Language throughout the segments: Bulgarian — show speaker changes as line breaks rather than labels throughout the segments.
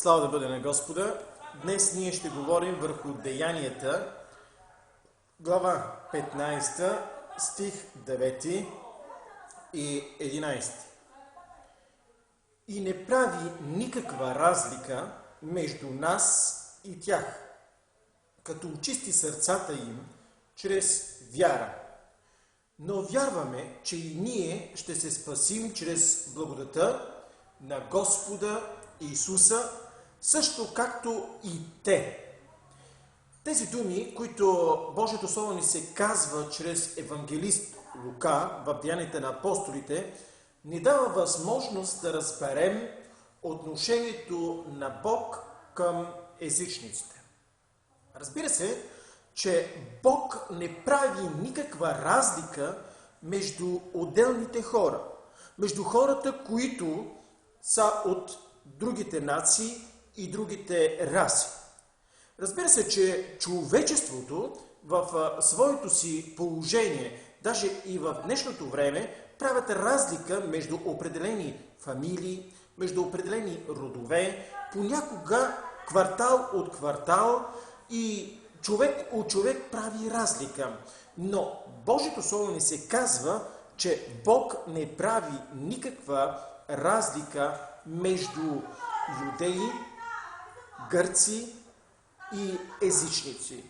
Слава да бъде на Господа! Днес ние ще говорим върху Деянията, глава 15, стих 9 и 11. И не прави никаква разлика между нас и тях, като очисти сърцата им чрез вяра. Но вярваме, че и ние ще се спасим чрез благодата на Господа Исуса, също както и те. Тези думи, които Божието Слово ни се казва чрез евангелист Лука в Деянията на апостолите, ни дава възможност да разберем отношението на Бог към езичниците. Разбира се, че Бог не прави никаква разлика между отделните хора, между хората, които са от другите нации и другите раси. Разбира се, че човечеството в своето си положение, даже и в днешното време, правят разлика между определени фамилии, между определени родове, понякога квартал от квартал и човек от човек прави разлика. Но Божието Слово ни се казва, че Бог не прави никаква разлика между юдеи, гърци и езичници.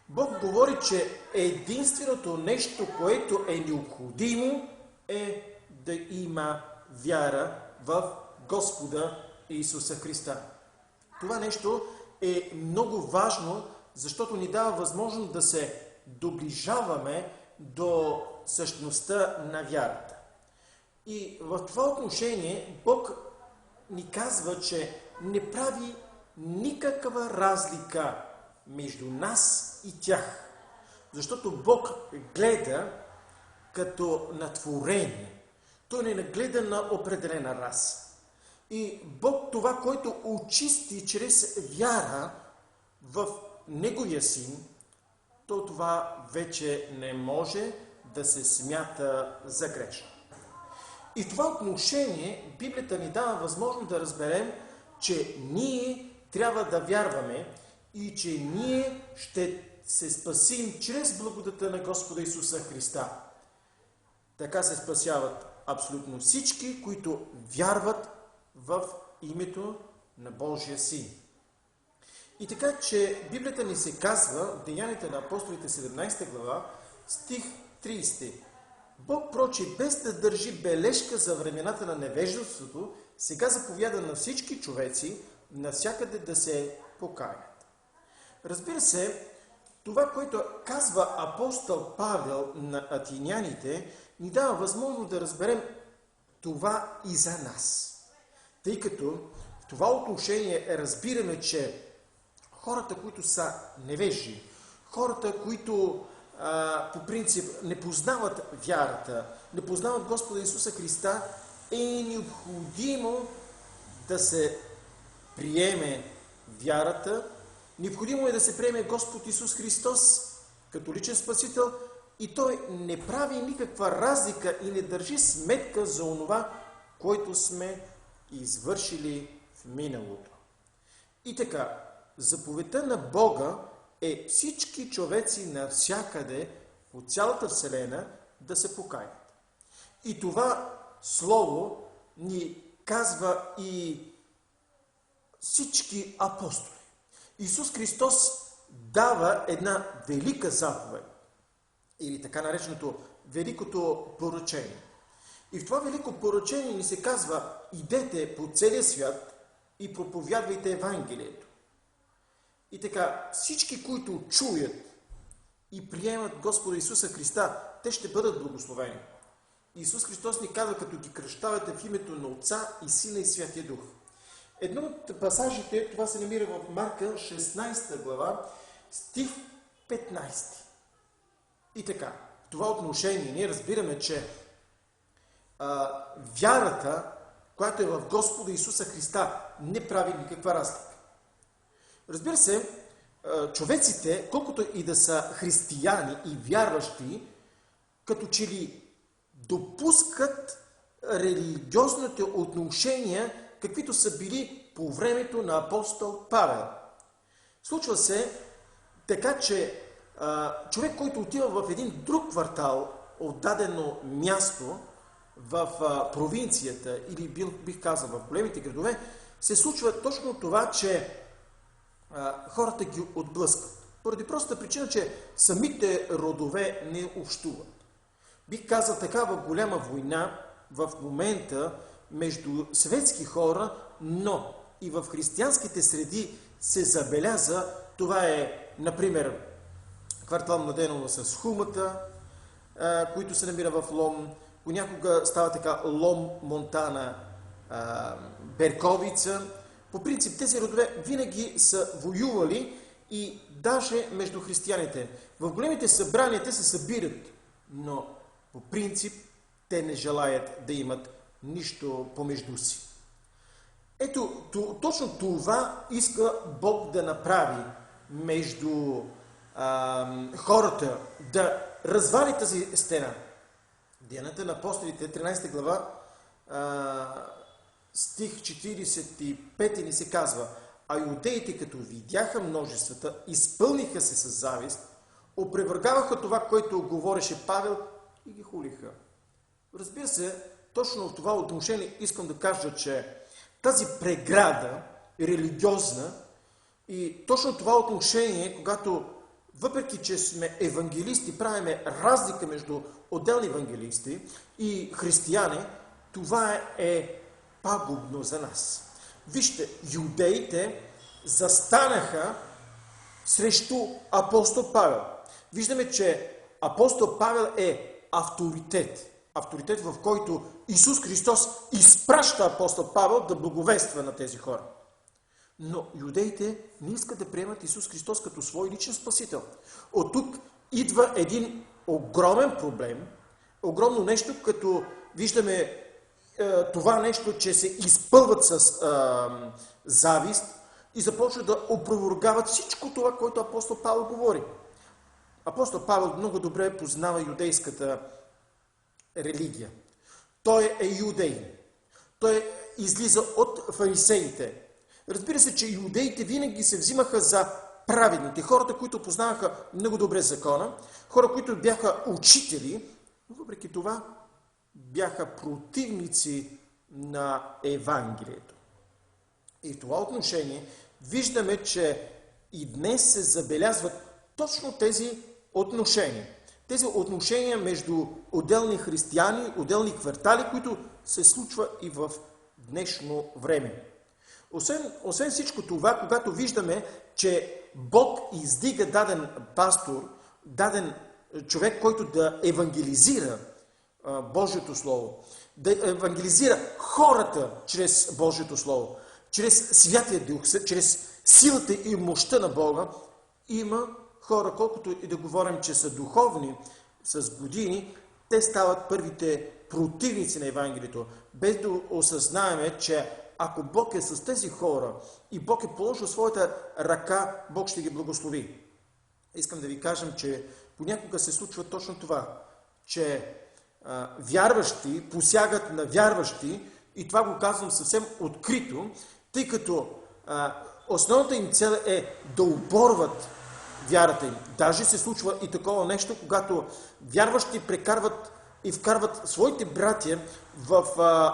Бог говори, че единственото нещо, което е необходимо, е да има вяра в Господа Исуса Христа. Това нещо е много важно, защото ни дава възможност да се доближаваме до същността на вярата. И в това отношение Бог ни казва, че не прави никаква разлика между нас и тях. Защото Бог гледа като на творение. Той не гледа на определена раса. И Бог това, което очисти чрез вяра в Неговия Син, то това вече не може да се смята за грешно. И в това отношение Библията ни дава възможност да разберем, че ние трябва да вярваме и че ние ще се спасим чрез благодата на Господа Исуса Христа. Така се спасяват абсолютно всички, които вярват в името на Божия Син. И така, че Библията ни се казва в Деянията на апостолите 17 глава, стих 30. Бог прочи, без да държи бележка за времената на невежеството, сега заповяда на всички човеци навсякъде да се покаят. Разбира се, това, което казва апостол Павел на атиняните, ни дава възможност да разберем това и за нас. Тъй като в това отношение разбираме, че хората, които са невежи, хората, които по принцип не познават вярата, не познават Господа Исуса Христа, е необходимо да се приеме вярата, необходимо е да се приеме Господ Исус Христос като личен спасител и Той не прави никаква разлика и не държи сметка за онова, което сме извършили в миналото. И така, заповедта на Бога е всички човеци навсякъде по цялата вселена да се покаят. И това слово ни казва и всички апостоли. Исус Христос дава една велика заповед, или така нареченото великото поръчение. И в това велико поръчение ни се казва: идете по целия свят и проповядвайте Евангелието. И така, всички, които чуят и приемат Господа Исуса Христа, те ще бъдат благословени. Исус Христос ни казва, като ги кръщавате в името на Отца и Сина и Святия Дух. Едно от пасажите, това се намира в Марка 16 глава, стих 15. И така, в това отношение ние разбираме, че вярата, която е в Господа Исуса Христа, не прави никаква разлика. Разбира се, човеците, колкото и да са християни и вярващи, като че ли допускат религиозните отношения каквито са били по времето на апостол Павел. Случва се така, че човек, който отива в един друг квартал от дадено място в провинцията или бих казал в големите градове, се случва точно това, че хората ги отблъскват. Поради простата причина, че самите родове не общуват. Бих казал такава голяма война в момента между светски хора, но и в християнските среди се забеляза. Това е, например, квартал Младеново с Хумата, които се намира в Лом. Понякога става така Лом, Монтана, Берковица. По принцип тези родове винаги са воювали и даже между християните. В големите събрания те се събират, но по принцип те не желаят да имат нищо помежду си. Ето, точно това иска Бог да направи между хората, да развали тази стена. Деяните на апостолите, 13 глава, стих 45 ни се казва: а юдеите, като видяха множествата, изпълниха се с завист, опревъргаваха това, което говореше Павел и ги хулиха. Разбира се, точно в това отношение искам да кажа, че тази преграда е религиозна и точно това отношение, когато въпреки че сме евангелисти, правиме разлика между отделни евангелисти и християни, това е пагубно за нас. Вижте, юдеите застанаха срещу апостол Павел. Виждаме, че апостол Павел е авторитет. Авторитет, в който Исус Христос изпраща апостол Павел да благовества на тези хора. Но юдеите не искат да приемат Исус Христос като свой личен спасител. От тук идва един огромен проблем, огромно нещо, като виждаме това нещо, че се изпълват с завист и започват да опровергават всичко това, което апостол Павел говори. Апостол Павел много добре познава юдейската религия. Той е юдей. Той излиза от фарисеите. Разбира се, че юдеите винаги се взимаха за праведните, хората, които познаваха много добре закона, хора, които бяха учители, но въпреки това бяха противници на Евангелието. И в това отношение виждаме, че и днес се забелязват точно тези отношения. Тези отношения между отделни християни, отделни квартали, които се случва и в днешно време. Освен всичко това, когато виждаме, че Бог издига даден пастор, даден човек, който да евангелизира Божието Слово, да евангелизира хората чрез Божието Слово, чрез Святия Дух, чрез силата и мощта на Бога, има хора, колкото и да говорим, че са духовни с години, те стават първите противници на Евангелието, без да осъзнаеме, че ако Бог е с тези хора и Бог е положил своята ръка, Бог ще ги благослови. Искам да ви кажем, че понякога се случва точно това, че вярващи посягат на вярващи, и това го казвам съвсем открито, тъй като основната им цел е да оборват вярата им. Даже се случва и такова нещо, когато вярващи прекарват и вкарват своите братя в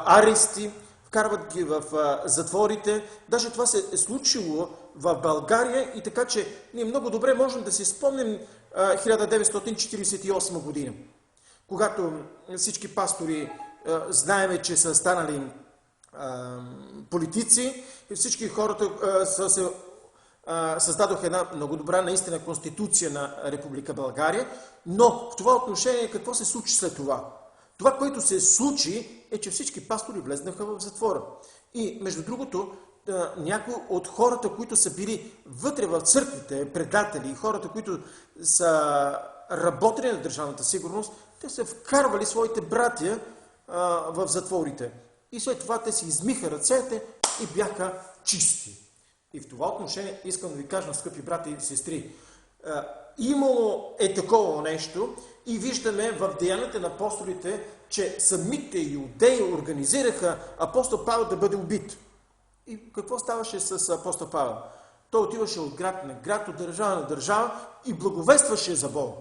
арести, вкарват ги в затворите. Даже това се е случило в България и така, че ние много добре можем да си спомним 1948 година, когато всички пастори знаеме, че са станали политици и всички хората създадоха една много добра наистина конституция на Република България, но в това отношение какво се случи след това? Това, което се случи, е, че всички пастори влезнаха в затвора. И, между другото, някои от хората, които са били вътре в църквите, предатели, хората, които са работили на държавната сигурност, те са вкарвали своите братя в затворите. И след това те си измиха ръцете и бяха чисти. И в това отношение искам да ви кажа, скъпи брати и сестри, имало е такова нещо и виждаме в деянията на апостолите, че самите юдеи организираха апостол Павел да бъде убит. И какво ставаше с апостол Павел? Той отиваше от град на град, от държава на държава и благовестваше за Бога.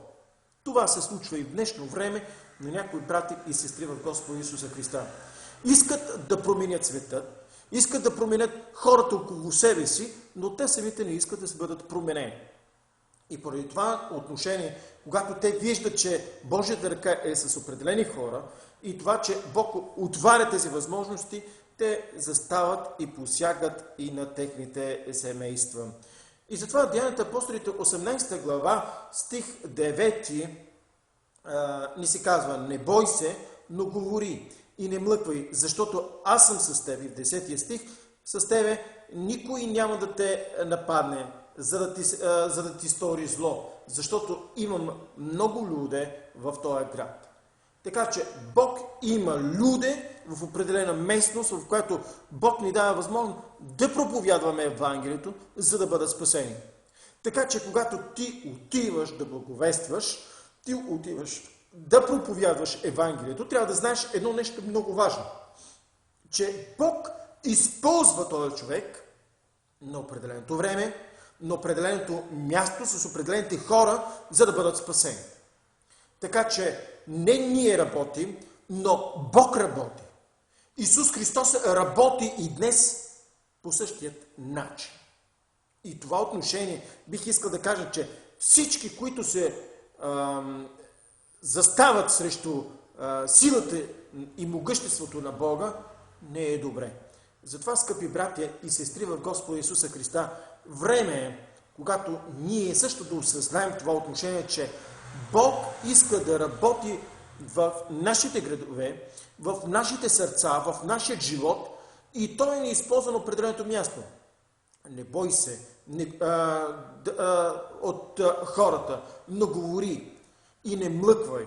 Това се случва и в днешно време на някои брати и сестри в Господа Исуса Христа. Искат да променят света, искат да променят хората около себе си, но те самите не искат да се бъдат променени. И поради това отношение, когато те виждат, че Божията ръка е с определени хора и това, че Бог отваря тези възможности, те застават и посягат и на техните семейства. И затова Деянията на апостолите, 18 глава, стих 9, ни се казва: не бой се, но говори и не млъквай, защото аз съм с тебе. В 10 стих: с тебе никой няма да те нападне, за да ти стори зло, защото имам много люде в този град. Така че Бог има люде в определена местност, в която Бог ни дава възможност да проповядваме Евангелието, за да бъдат спасени. Така че когато ти отиваш да благовестваш, ти отиваш да проповядваш Евангелието, трябва да знаеш едно нещо много важно. Че Бог използва този човек на определеното време, на определеното място, с определените хора, за да бъдат спасени. Така че не ние работим, но Бог работи. Исус Христос работи и днес по същият начин. И това отношение бих искал да кажа, че всички, които се застават срещу силата и могъществото на Бога, не е добре. Затова, скъпи братя и сестри в Господа Исуса Христа, време е, когато ние също да осъзнаем това отношение, че Бог иска да работи в нашите градове, в нашите сърца, в нашия живот, и Той ни използва на определеното място. Не бой се от хората, но говори и не млъквай.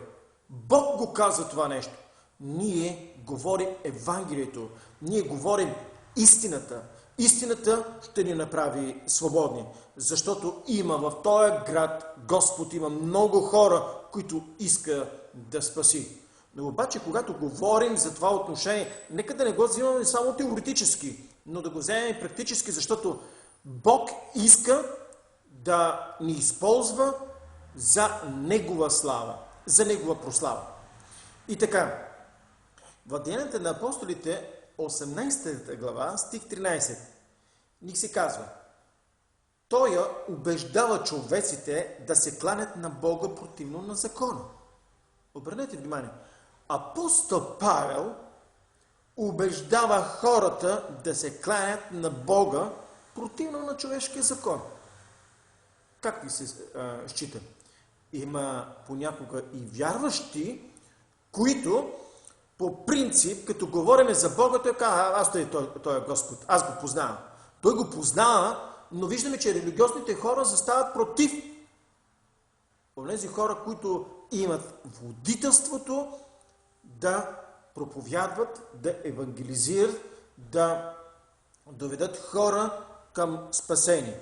Бог го каза това нещо. Ние говорим Евангелието, ние говорим истината. Истината ще ни направи свободни, защото има в този град, Господ има много хора, които иска да спаси. Но обаче, когато говорим за това отношение, нека да не го взимаме само теоретически, но да го вземем и практически, защото Бог иска да ни използва за Негова слава, за Негова прослава. И така, в Деянията на апостолите, 18 глава, стих 13, ни се казва: Той убеждава човеците да се кланят на Бога противно на закона. Обърнете внимание. Апостол Павел убеждава хората да се кланят на Бога противно на човешкия закон. Как ви се счита? Има понякога и вярващи, които по принцип, като говорим за Бога, той казва: той е Господ, аз го познавам. Той го познава, но виждаме, че религиозните хора застават против онези хора, които имат водителството да проповядват, да евангелизират, да доведат хора към спасение.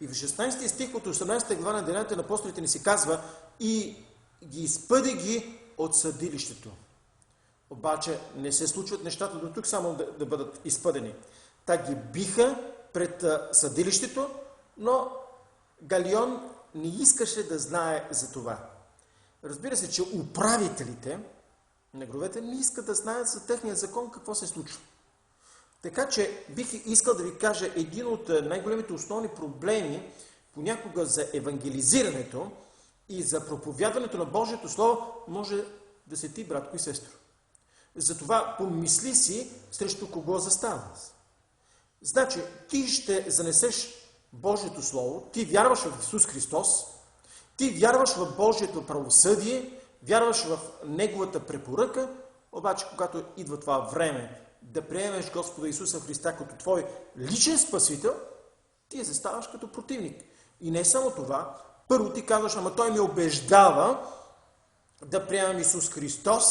И в 16 стих от 18 глава на Деянията на апостолите ни се казва: и ги изпъди ги от съдилището. Обаче не се случват нещата до тук само да бъдат изпъдени. Та ги биха пред съдилището, но Галион не искаше да знае за това. Разбира се, че управителите на гробовете не искат да знаят за техния закон какво се случва. Така че бих искал да ви кажа, един от най-големите основни проблеми понякога за евангелизирането и за проповядването на Божието Слово може да си ти, братко и сестро. Затова помисли си срещу кого заставаш. Значи, ти ще занесеш Божието Слово, ти вярваш в Исус Христос, ти вярваш в Божието правосъдие, вярваш в Неговата препоръка, обаче когато идва това време да приемеш Господа Исуса Христа като твой личен спасител, ти заставаш като противник. И не само това, първо ти казваш: ама той ме убеждава да приемам Исус Христос,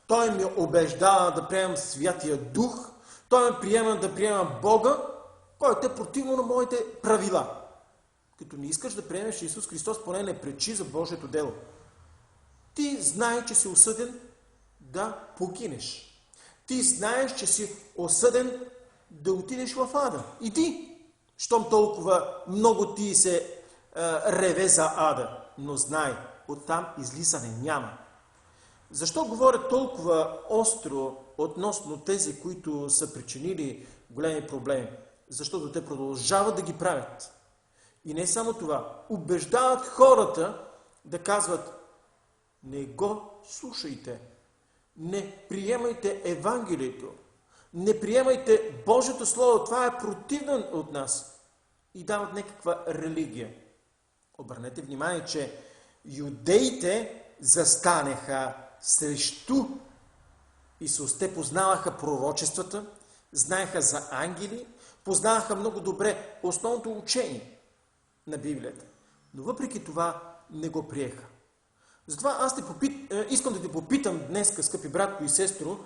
той ме убеждава да приемам Святия Дух, той ме приема да приемам Бога, който е противно на моите правила. Като не искаш да приемеш Исус Христос, поне не пречи за Божието дело. Ти знаеш, че си осъден да погинеш. Ти знаеш, че си осъден да отидеш в ада. Иди, щом толкова много ти се реве за ада. Но знай, оттам излизане няма. Защо говоря толкова остро относно тези, които са причинили големи проблеми? Защото те продължават да ги правят. И не само това, убеждават хората да казват: не го слушайте, не приемайте Евангелието, не приемайте Божието Слово, това е противно от нас. И дават някаква религия. Обърнете внимание, че юдеите застанеха срещу Исус. Те познаваха пророчествата, знаеха за ангели, познаваха много добре основното учение на Библията. Но въпреки това не го приеха. Затова аз искам да те попитам днес, скъпи братко и сестро,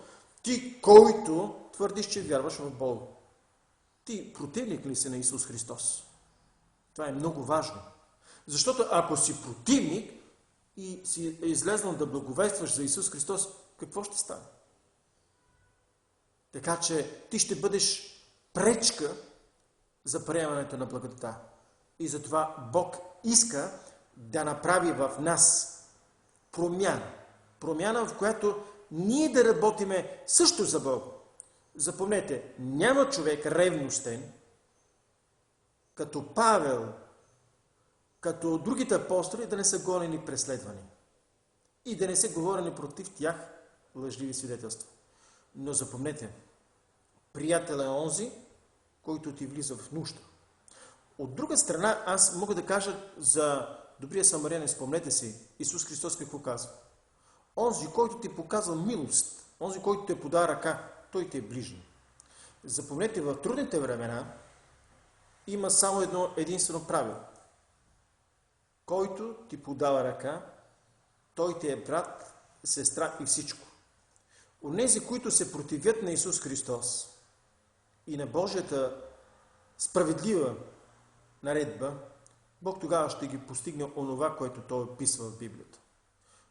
ти, който твърдиш, че вярваш в Бога. Ти противник ли си на Исус Христос? Това е много важно. Защото ако си противник и си излезнал да благовестваш за Исус Христос, какво ще стане? Така че ти ще бъдеш пречка за приемането на благодата. И затова Бог иска да направи в нас промяна. Промяна, в която ние да работиме също за Бога. Запомнете, няма човек ревностен, като Павел, като другите апостоли, да не са гонени и преследвани. И да не се говорени против тях лъжливи свидетелства. Но запомнете, приятел е онзи, който ти влиза в нужда. От друга страна, аз мога да кажа за добрия самарянин, спомнете си, Исус Христос какво казва? Онзи, който ти показва милост, онзи, който те пода ръка, той ти е ближен. Запомнете, в трудните времена има само единствено правило. Който ти подава ръка, той ти е брат, сестра и всичко. Онези, които се противят на Исус Христос и на Божията справедлива наредба, Бог тогава ще ги постигне онова, което Той описва в Библията.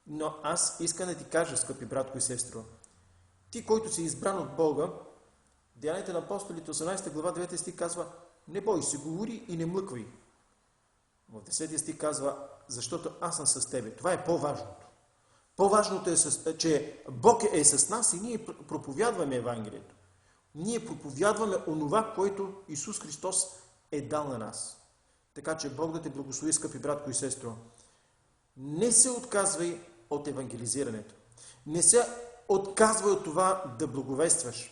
Но аз искам да ти кажа, скъпи братко и сестро, ти, който си избран от Бога, Деянията на апостолите, 18 глава, 9 стих казва: не бой се, говори и не млъквай. В 10 стих казва: защото аз съм с тебе. Това е по-важното. По-важното е, че Бог е с нас и ние проповядваме Евангелието. Ние проповядваме онова, което Исус Христос е дал на нас. Така че Бог да те благослови, скъпи братко и сестро. Не се отказвай от евангелизирането. Не се отказвай от това да благовестваш.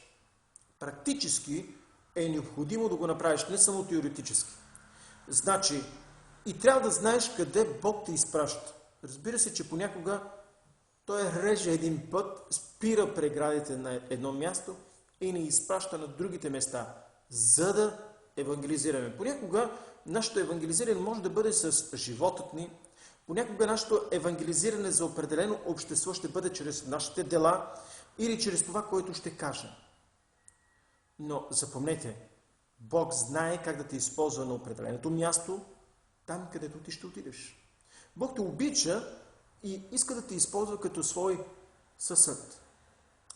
Практически е необходимо да го направиш, не само теоретически. Значи, и трябва да знаеш къде Бог те изпраща. Разбира се, че понякога Той реже един път, спира преградите на едно място и ни изпраща на другите места, за да евангелизираме. Понякога нашето евангелизиране може да бъде с животът ни, понякога нашето евангелизиране за определено общество ще бъде чрез нашите дела или чрез това, което ще кажем. Но запомнете, Бог знае как да те използва на определеното място, там където ти ще отидеш. Бог те обича и иска да те използва като свой съсъд.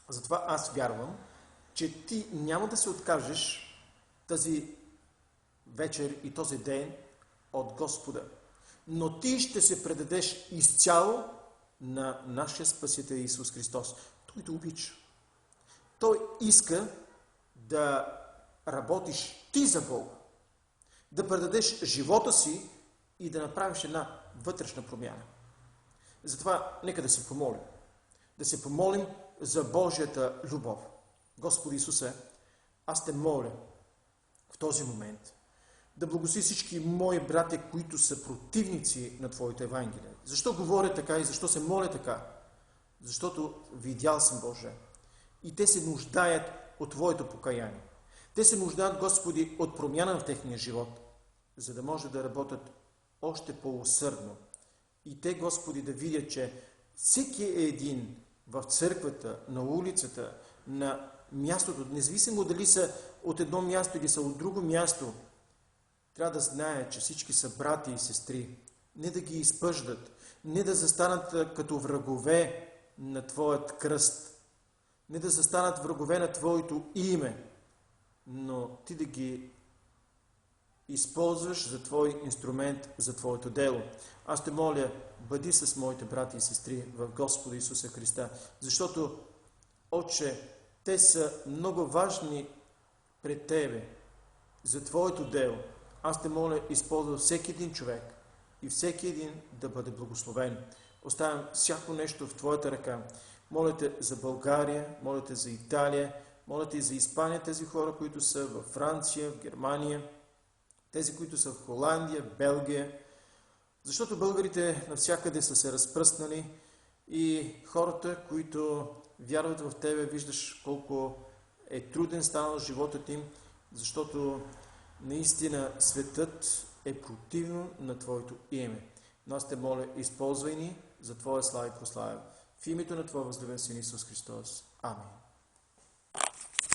Затова аз вярвам, че ти няма да се откажеш тази вечер и този ден от Господа. Но ти ще се предадеш изцяло на нашия Спасител Исус Христос. Той те обича. Той иска да работиш ти за Бога, да предадеш живота си и да направиш една вътрешна промяна. Затова нека да се помолим. Да се помолим за Божията любов. Господи Исусе, аз те моля в този момент да благослови всички мои братя, които са противници на Твоето Евангелие. Защо говоря така и защо се моля така? Защото видял съм Боже. И те се нуждаят от Твоето покаяние. Те се нуждаят, Господи, от промяна в техния живот, за да може да работят още по-усърдно. И те, Господи, да видят, че всеки един в църквата, на улицата, на мястото, независимо дали са от едно място или са от друго място, трябва да знаят, че всички са брати и сестри. Не да ги изпъждат, не да застанат като врагове на Твоят кръст, не да застанат врагове на Твоето име, но ти да ги използваш за твой инструмент, за твоето дело. Аз те моля, бъди с моите брати и сестри в Господа Исуса Христа, защото, Отче, те са много важни пред Тебе, за Твоето дело. Аз те моля, използвай всеки един човек и всеки един да бъде благословен. Оставям всяко нещо в Твоята ръка. Моля те за България, моля те за Италия, моля те и за Испания, тези хора, които са във Франция, в Германия, тези, които са в Холандия, Белгия, защото българите навсякъде са се разпръснали и хората, които вярват в Тебе, виждаш колко е труден станал животът им, защото наистина светът е противно на Твоето име. Но аз те моля, използвай ни за Твоя слава и прослава. В името на Твоя възлюбен Син Исус Христос. Амин.